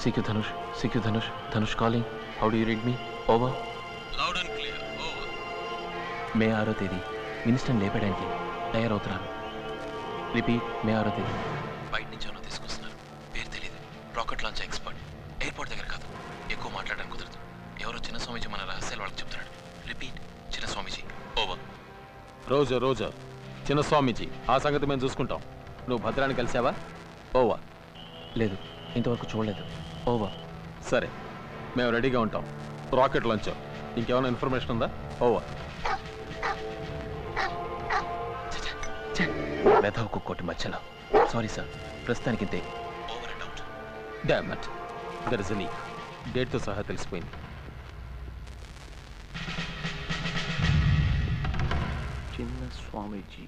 CQ Dhanush. Dhanush calling. How do you read me? Over. Loud and clear. Over. మే 6వ తేదీ Winston లేపడానికి తయారవుతున్నాను. Repeat, మే 6వ తేదీ. బయట నుంచి ఎవరో తీసుకొస్తున్నారు, పేరు తెలియదు. Rocket launch expert. ఎయిర్పోర్ట్ దగ్గర కాదు, ఎక్కువ మాట్లాడడానికి కుదరదు. ఎవరో చిన్న స్వామీజీ మన రహస్యాలు వాళ్ళకి చెప్తున్నాడు. రిపీట్, చిన్న స్వామీజీ. ఓవర్. రోజా చిన్న స్వామీజీ, ఆ సంగతి మేము చూసుకుంటాం. నువ్వు భద్రాన్ని కలిసావా? ఓవర్. లేదు, ఇంతవరకు చూడలేదు. ఓవర్. సరే, మేము రెడీగా ఉంటాం. Rocket launch. ఇంకేమైనా ఇన్ఫర్మేషన్ ఉందా? ఓవర్. మెథవ్ కుక్కోటి మధ్యలో. సారీ సార్, ప్రస్తుతానికి ఇంతే. Over and out. Damn it, there is a leak. డేట్తో సహా తెలిసిపోయింది. చిన్న స్వామీజీ.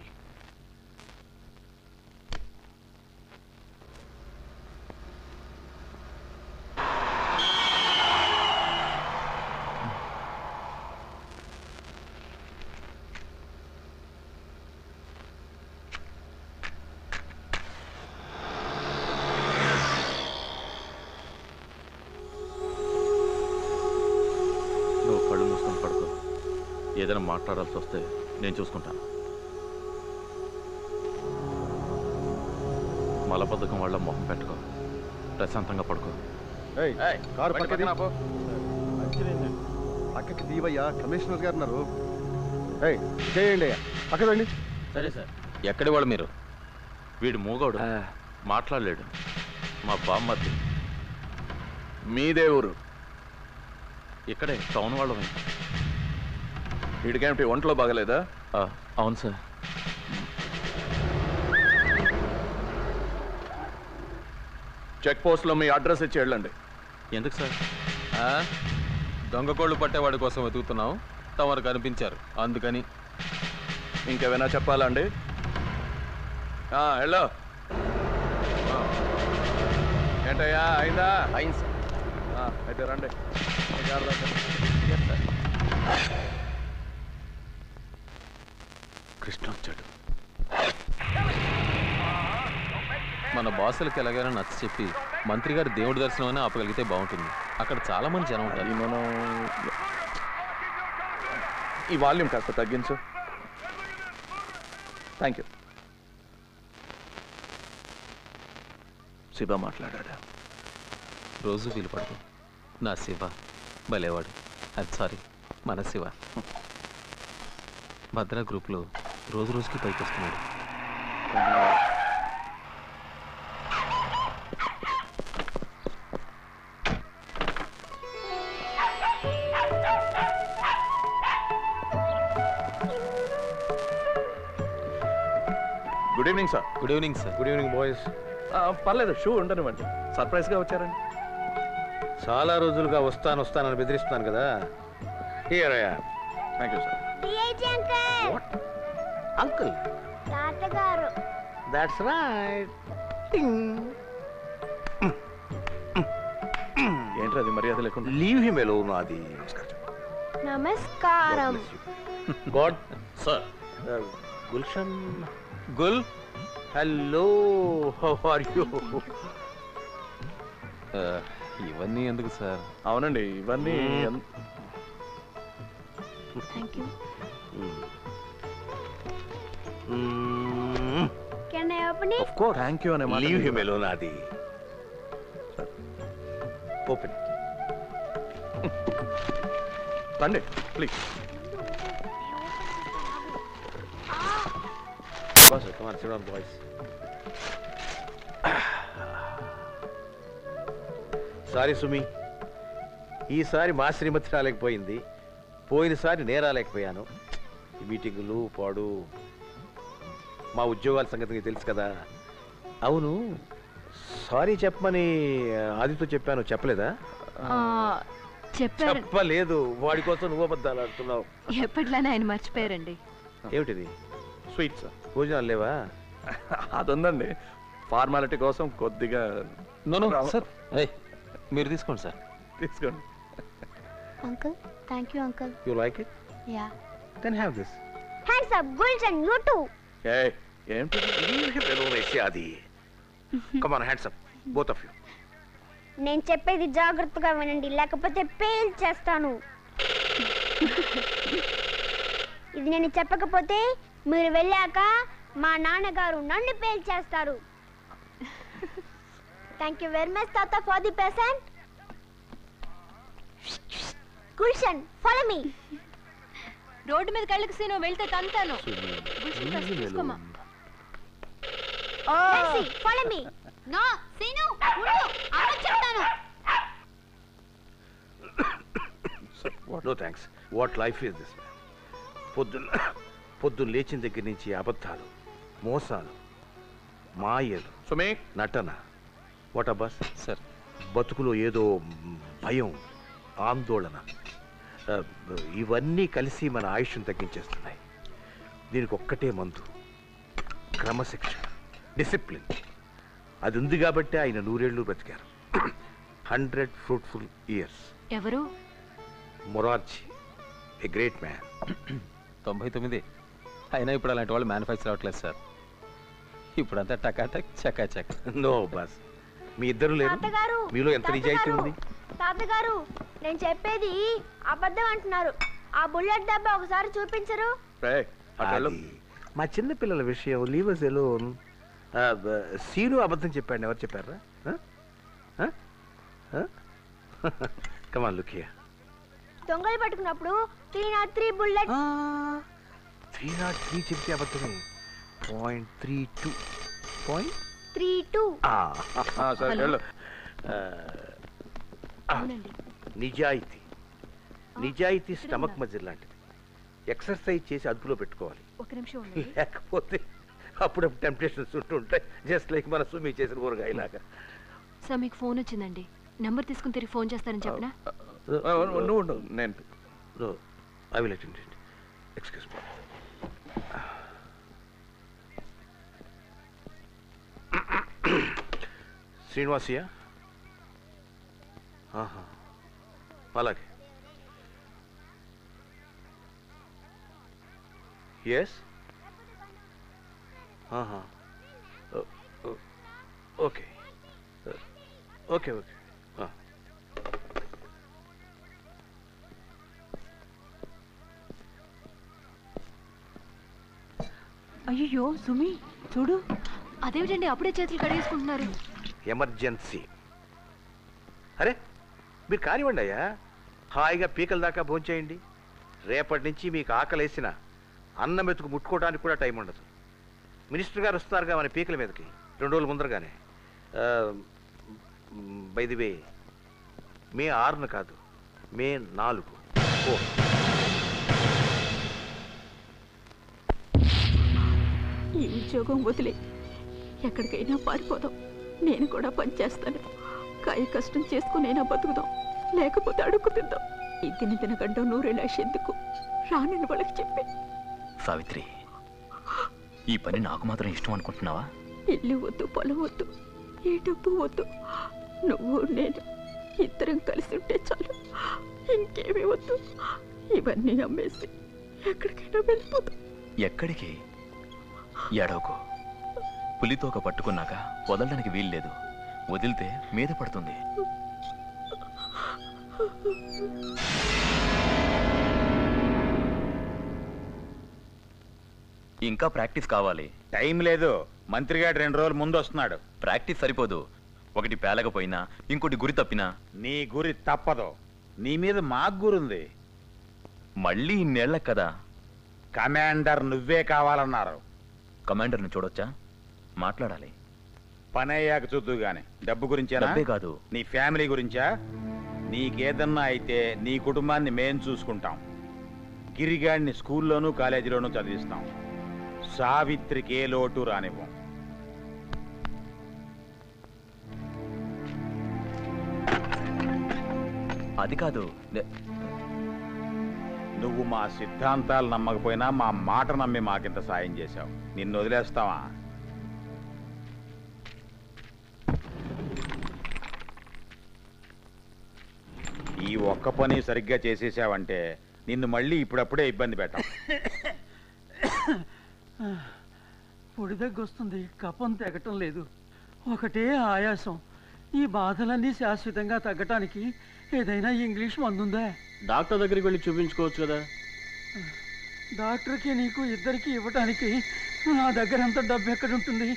ఏదైనా మాట్లాడాల్సి వస్తే నేను చూసుకుంటాను. మలబద్ధకం వాళ్ళ మొహం పెట్టుకో, ప్రశాంతంగా పడుకో. కారు పక్కకి దీవయ్యా, కమిషనర్ గారు ఉన్నారు. చేయండి అయ్యా, పక్క రండి. సరే సార్. ఎక్కడి వాళ్ళు మీరు? వీడు మూగోడు, మాట్లాడలేడు. మా బామ్మర్ది. మీదే ఊరు? ఇక్కడే టౌన్ వాళ్ళమే. వీడికేమిటి ఒంట్లో బాగలేదా? అవును సార్. చెక్ పోస్ట్లో మీ అడ్రస్ ఇచ్చి వెళ్ళండి. ఎందుకు సార్? దొంగ కోళ్ళు పట్టేవాడి కోసం వెతుకుతున్నాం, తమరు కనిపించారు అందుకని. ఇంకేమైనా చెప్పాలా అండి? వెళ్ళో. ఏంటయ్యా, అయిందా? అయింది సార్. అయితే రండి. కృష్ణ వచ్చాడు. మన బాసులకి ఎలాగైనా నచ్చ చెప్పి మంత్రి గారు దేవుడి దర్శనం అని ఆపగలిగితే బాగుంటుంది. అక్కడ చాలా మంది జనం ఉంటారు. మనం ఈ వాల్యూమ్ కాస్త తగ్గించు. Thank you. శివ మాట్లాడా? రోజు వీలు పడదు. నా శివ భలేవాడు. అది సారీ, మన శివ. భద్రా గ్రూప్లో రోజు రోజుకి పైకి వస్తున్నాడు. Good evening sir. Good evening sir. Good evening boys. పర్లేదు, షూ ఉండనివ్వండి. సర్ప్రైజ్గా వచ్చారండి. చాలా రోజులుగా వస్తానని బెదిరిస్తున్నాను కదా. Here I am. Thank you sir. Uncle తాతగారు. That's right. ఏంటి అది మర్యాద లేకుండా? Leave him alone. నాది నమస్కారం. God sir. Gulshan. Gul, hello, how are you? ఇవన్నీ ఎందుకు సార్? అవునండి, ఇవన్నీ thank you. Can I open it? Of course. Thank you అనే మాట. Leave him alone. నాది ఓపెన్. రండి please. Boss, come on, sit down, boys. Sorry సుమి, ఈసారి మా శ్రీమతి రాలేకపోయింది. పోయినసారి నేను రాలేకపోయాను. ఈ మీటింగులు పాడు, మా ఉద్యోగాల సంగతి నీకు తెలుసు కదా. అవును, సారీ చెప్పమని ఆదితో చెప్పాను, చెప్పలేదా? చెప్పలేదు. వాడి కోసం నువ్వు అబద్ధాలు ఆడుతున్నావు. ఎప్పట్లానే ఆయన మర్చిపోయారండి. ఏమిటిది? Sweet sir. భోజనాలు లేవా? అది ఉందండి, ఫార్మాలిటీ కోసం కొద్దిగా. నో సార్, మీరు తీసుకోండి సార్. తీసుకోండి. Uncle, thank you uncle. You like it? Yeah. Then have this. Hands up Gulshan, you too. ఏంటి? అది. Come on, hands up, both of you. నేను చెప్పేది జాగ్రత్తగా వినండి, లేకపోతే పేల్ చేస్తాను. ఇది నేను చెప్పకపోతే మీరు వెళ్ళాక మా నాన్నగారు నన్ను పేల్ చేస్తారు. థ్యాంక్ యూ వెరీ మచ్ తాత for the present. Gulshan follow me. Road మీద కళ్ళకి సీను వెళ్తే తంతాను. Follow me. నో సీను ఉండు, అమ్మ చెప్తాను. No thanks. What life is this? పొద్దున్న లేచిన దగ్గర నుంచి అబద్ధాలు, మోసాలు, మాయలు, సుమే నటన. What Abbas sir. బతుకులో ఏదో భయం, ఆందోళన, ఇవన్నీ కలిసి మన ఆయుష్ను తగ్గించేస్తున్నాయి. దీనికి ఒక్కటే మందు, క్రమశిక్షణ, డిసిప్లిన్. అది ఉంది కాబట్టి ఆయన 100 ఏళ్ళు బ్రతికారు. 100 ఫ్రూట్ఫుల్ ఇయర్స్. ఎవరు? Morarji, a great man. 99. అయినా ఇప్పుడు అలాంటి వాళ్ళు మ్యానుఫ్యాక్చర్ అవ్వట్లేదు సార్. ఇప్పుడంతా టకాటక్ చకాచక్. నో బాస్, మీ ఇద్దరు లేరు. తాతగారు, మీలో ఎంత నిజాయితీ ఉంది? తాతగారు నేను చెప్పేది అబద్ధం అంటున్నారు. ఆ బుల్లెట్ డబ్బా ఒకసారి చూపించరు? అది మా చిన్న పిల్లల విషయం, లీవ్ us alone. సీను అబద్ధం చెప్పాడు. ఎవరు చెప్పారా? Come on look here. దొంగలు పట్టుకున్నప్పుడు 303 బుల్లెట్. 303 చెప్తే అబద్ధమే. 0.32. 32. నిజాయితీ, నిజాయితీ స్టమక్ మజిల్ లాంటిది. ఎక్సర్సైజ్ చేసి అదుపులో పెట్టుకోవాలి. ఒక నిమిషం ఉండండి. లేకపోతే అప్పుడప్పుడు టెంప్టేషన్స్ ఉంటుంటాయి. జస్ట్ లైక్ మన సుమి చేసిన ఊరగాయలాగా. సార్ మీకు ఫోన్ వచ్చిందండి. నెంబర్ తీసుకుని తిరిగి ఫోన్ చేస్తానని చెప్పనా? నువ్వు నేను I will attend it. Excuse me. Srinivasaiah. అలాగే. ఎస్. Okay okay okay. అయ్యో సుమి చూడు. అదేమిటండి అప్పుడే చేతులు కడిగేసుకుంటున్నారు? ఎమర్జెన్సీ. అరే మీరు కానివ్వండి అయ్యా, హాయిగా పీకల దాకా భోంచేయండి. రేపటి నుంచి మీకు ఆకలేసిన అన్నం మెతుకు ముట్టుకోవడానికి కూడా టైం ఉండదు. మినిస్టర్ గారు వస్తున్నారుగా మన పీకల మీదకి 2 రోజుల ముందరగానే. బై ది వే, మే 6 కాదు, మే 4. ఓ ఈ ఉద్యోగం వదిలే ఎక్కడికైనా పారిపోదాం. నేను కూడా పనిచేస్తాను. కాయ కష్టం చేసుకునైనా బతుకుదాం, లేకపోతే అడుక్కు తిందాం. ఈ తినగంట 100 లాష్ ఎందుకు రానని వాళ్ళకి చెప్పి. సావిత్రి, ఈ పని నాకు మాత్రం ఇష్టం అనుకుంటున్నావా? ఇల్లు వద్దు, పొలం వద్దు, ఏ డబ్బు వద్దు. నువ్వు నేను ఇద్దరం కలిసి ఉంటే చాలు, ఇంకేమీ వద్దు. ఇవన్నీ అమ్మేసి ఎక్కడికైనా వెళ్ళిపోతాం. ఎక్కడికి? ఎడవకు. పులితోక పట్టుకున్నాక వదలడానికి వీల్లేదు. వదిలితే మీద పడుతుంది. ఇంకా ప్రాక్టీస్ కావాలి. టైం లేదు. మంత్రి గారు 2 రోజులు ముందు వస్తున్నాడు. ప్రాక్టీస్ సరిపోదు. ఒకటి పేలకపోయినా ఇంకోటి గురి తప్పినా. నీ గురి తప్పదు. నీ మీద మాకు గురుంది. మళ్ళీ ఇన్నేళ్ల కదా. కమాండర్ నువ్వే కావాలన్నారు. కమాండర్ని చూడొచ్చా? మాట్లాడాలి. పని అయ్యాక చూద్దు గాని. డబ్బు గురించేనా? డబ్బే కాదు, నీ ఫ్యామిలీ గురించా? నీకేదన్నా అయితే నీ కుటుంబాన్ని మేం చూసుకుంటాం. గిరిగాడిని స్కూల్లోనూ కాలేజీలోనూ చదివిస్తాం. సావిత్రికి ఏ లోటు రానివ్వం. అది కాదు. నువ్వు మా సిద్ధాంతాలు నమ్మకపోయినా మా మాట నమ్మి మాకింత సాయం చేశావు. నిన్ను వదిలేస్తావా? ఈ ఒక్క పని సరిగ్గా చేసేసావంటే నిన్ను మళ్ళీ ఇప్పుడప్పుడే ఇబ్బంది పెట్టాం. పొడి దగ్గొస్తుంది, కఫం తెగటం లేదు, ఒకటే ఆయాసం. ఈ బాధలన్నీ శాశ్వతంగా తగ్గటానికి ఏదైనా ఇంగ్లీష్ మందుందా? డాక్టర్ దగ్గరికి వెళ్ళి చూపించుకోవచ్చు కదా. డాక్టర్కి నీకు ఇద్దరికి ఇవ్వటానికి నా దగ్గర అంత డబ్బు ఎక్కడుంటుంది?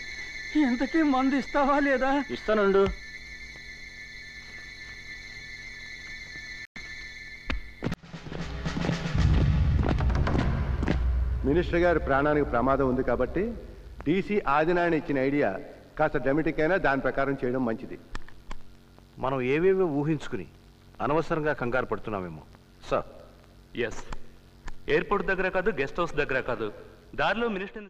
ఇంతకీ మందు ఇస్తావా లేదా? ఇస్తానండు. మినిస్టర్ గారి ప్రాణానికి ప్రమాదం ఉంది కాబట్టి డీసీ ఆదినారాయణ ఇచ్చిన ఐడియా కాస్త డ్రామాటిక్ అయినా దాని ప్రకారం చేయడం మంచిది. మనం ఏవేవో ఊహించుకుని అనవసరంగా కంగారు పడుతున్నామేమో సార్. ఎస్, ఎయిర్పోర్ట్ దగ్గర కాదు, గెస్ట్ హౌస్ దగ్గర కాదు, దారిలో మినిస్టర్